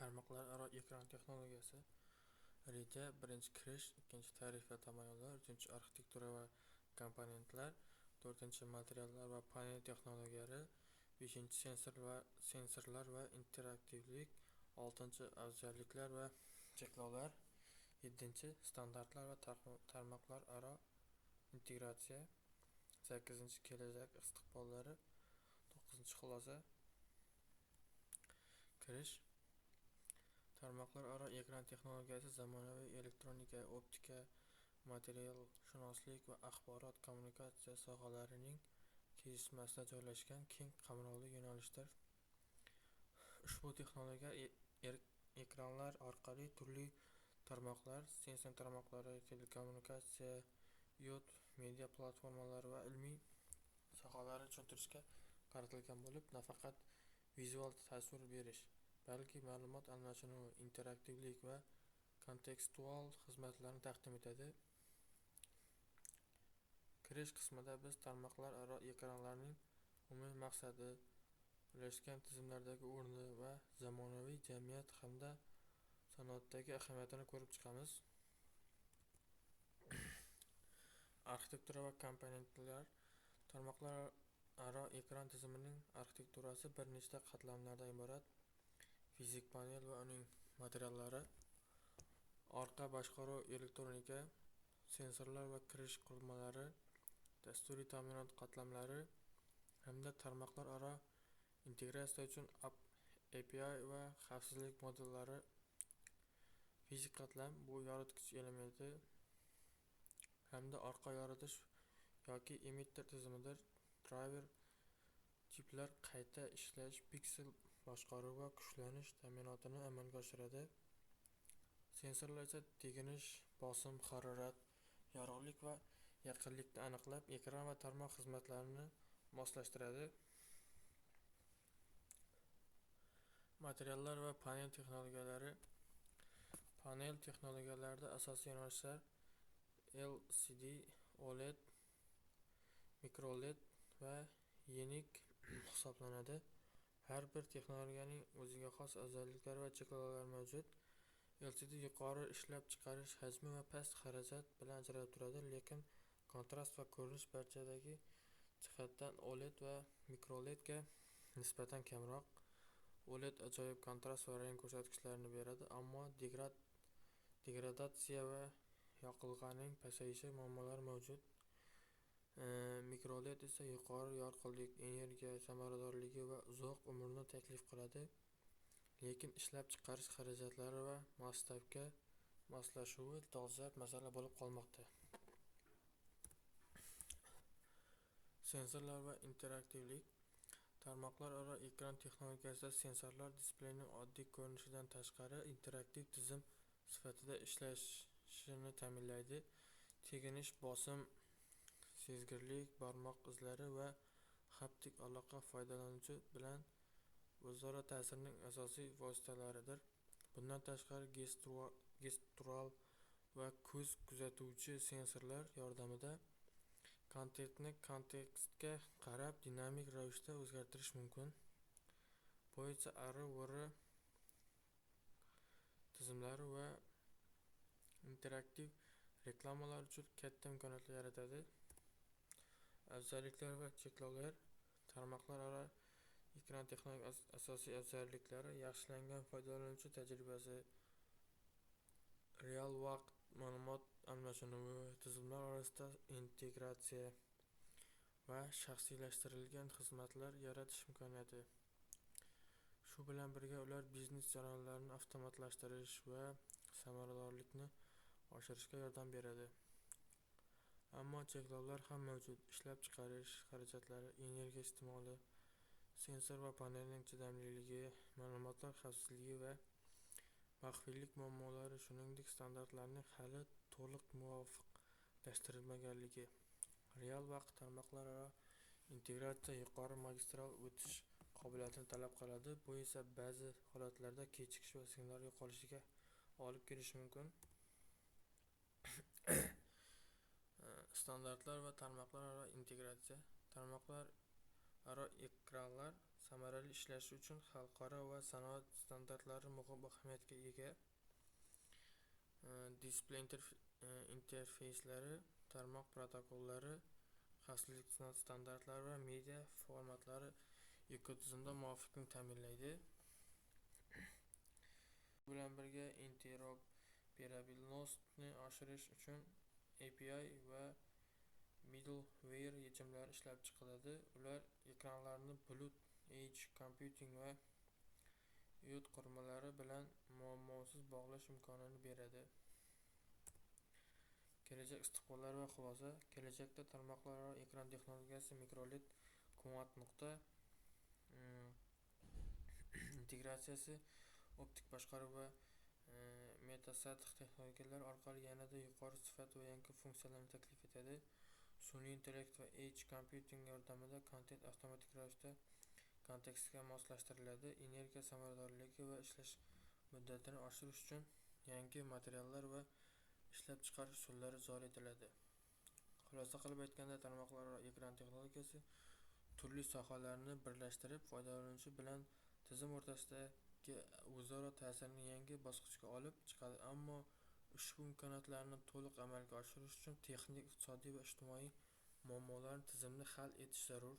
Tarmoqlararo ekran texnologiyasi. Reja: birinchi kirish, ikkinchi tarif va tamoyillar, uchinchi arxitektura va komponentlar, to'rtinchi materiallar va panel texnologiyalari, beshinchi sensorlar va interaktivlik, oltinchi afzalliklar va cheklovlar, yettinchi standartlar va tarmoqlararo integratsiya, sakkizinchi kelajak istiqbollari, to'qqizinchi xulosa. Kirish. Tarmoqlararo ekran texnologiyasi zamonaviy elektronika, optika, materialshunoslik va axborot kommunikatsiya sohalarining kesishmasida joylashgan keng qamrovli yo'nalishdir. Ushbu texnologiya ekranlar orqali turli tarmoqlar, sensor tarmoqlari, telekommunikatsiya, YOT, media platformalari va ilmiy sohalarni tushuntirishga qaratilgan bo'lib, nafaqat vizual tasvir berish, balki ma'lumot almashinuvi, interaktivlik va kontekstual xizmatlarni taqdim etadi. Kirish qismida biz tarmoqlararo ekranlarning umumiy maqsadi, birlashgan tizimlardagi o'rni va zamonaviy jamiyat hamda sanoatdagi ahamiyatini ko'rib chiqamiz. Arxitektura va komponentlar. Tarmoqlararo ekran tizimining arxitekturasi bir nechta qatlamlardan iborat. Fizik panel va uning materiallari, orqa boshqaruv elektronika, sensorlar va kirish qurilmalari, dasturiy ta'minot qatlamlari hamda tarmoqlararo integratsiya uchun API va xavfsizlik modullari. Fizik qatlam bu yoritgich elementi hamda orqa yoritish yoki emitter tizimidir. Driver chiplar qayta ishlash, piksel boshqaruv va kuchlanish ta'minotini amalga oshiradi. Sensorlar esa teginish, bosim, harorat, yorug'lik va yaqinlikni aniqlab, ekran va tarmoq xizmatlarini moslashtiradi. Materiallar va panel texnologiyalari. Panel texnologiyalarida asosiy yo'nalishlar LCD, OLED, microLED va YENIC hisoblanadi. Har bir texnologiyaning o'ziga xos afzalliklari va cheklovlari mavjud. LCD yuqori ishlab chiqarish hajmi va past xarajat bilan ajralib turadi, lekin kontrast va ko'rinish barchadagi jihatdan OLED va microLEDga nisbatan kamroq. OLED ajoyib kontrast va rang ko'rsatkichlarini beradi, ammo degradatsiya va yoqilg'ining pasayishi muammolari mavjud. MicroLED esa yuqori yorqinlik, energiya samaradorligi va uzoq umrni taklif qiladi, lekin ishlab chiqarish xarajatlari va masshtabga moslashuvi dolzarb masala bo'lib qolmoqda. Sensorlar va interaktivlik. Tarmoqlararo ekran texnologiyasida sensorlar displeyning oddiy ko'rinishidan tashqari interaktiv tizim sifatida ishlashini ta'minlaydi. Teginish, bosim, sezgirlik, barmoq izlari va haptik aloqa foydalanuvchi bilan o'zaro ta'sirning asosiy vositalaridir. Bundan tashqari gestural va ko'z kuzatuvchi sensorlar yordamida kontentni kontekstga qarab dinamik ravishda o'zgartirish mumkin. Bu esa AR/VR tizimlari va interaktiv reklamalar uchun katta imkoniyatlar yaratadi. Afzalliklar va cheklovlar. Tarmoqlararo ekran texnologiyasi asosiy afzalliklari: yaxshilangan foydalanuvchi tajribasi, real vaqt ma'lumot almashinuvi, tizimlar orasida integratsiya va shaxsiylashtirilgan xizmatlar yaratish imkoniyati. Shu bilan birga ular biznes jarayonlarini avtomatlashtirish va samaradorlikni oshirishga yordam beradi. Ammo cheklovlar ham mavjud. Ishlab chiqarish xarajatlari, energiya iste'moli, sensor va panelning chidamliligi, ma'lumotlar xavfsizligi va maxfiylik muammolari, shuningdek standartlarning hali to'liq muvofiqlashtirilmaganligi. Real vaqt tarmoqlararo integratsiya yuqori magistral o'tish qobiliyatini talab qiladi. Bu esa ba'zi holatlarda kechikish va signal yo'qolishiga olib kelishi mumkin. Standartlar va tarmoqlararo integratsiya. Tarmoqlararo ekranlar samarali ishlashi uchun xalqaro va sanoat standartlari muhim ahamiyatga ega. Displey interfeyslari, tarmoq protokollari, xavfsizlik standartlari va media formatlari ekotizimda muvofiqlikni ta'minlaydi. Bu bilan birga interoperabilnosni oshirish uchun API va middleware yechimlari ishlab chiqiladi. Ular ekranlarni bulut, edge computing va IoT qurilmalari bilan muammosiz bog'lash imkonini beradi. Kelajak istiqbollari va xulosa. Kelajakda tarmoqlararo ekran texnologiyasi mikroled quvvat nuqta integratsiyasi, optik boshqaruv va metasath texnologiyalar orqali yanada yuqori sifat va yangi funksiyalarni taklif etadi. Sun'iy intellekt va edge computing yordamida kontent avtomatik ravishda kontekstga moslashtiriladi. Energiya samaradorligi va ishlash muddatini oshirish uchun yangi materiallar va ishlab chiqarish usullari joriy etiladi. Xulosa qilib aytganda, tarmoqlararo ekran texnologiyasi turli sohalarni birlashtirib, foydalanuvchi bilan tizim o'rtasidagi o'zaro ta'sirni yangi bosqichga olib chiqadi. Ammo ushbu imkoniyatlarni to'liq amalga oshirish uchun texnik, iqtisodiy va ijtimoiy muammolarni tizimli hal etish zarur.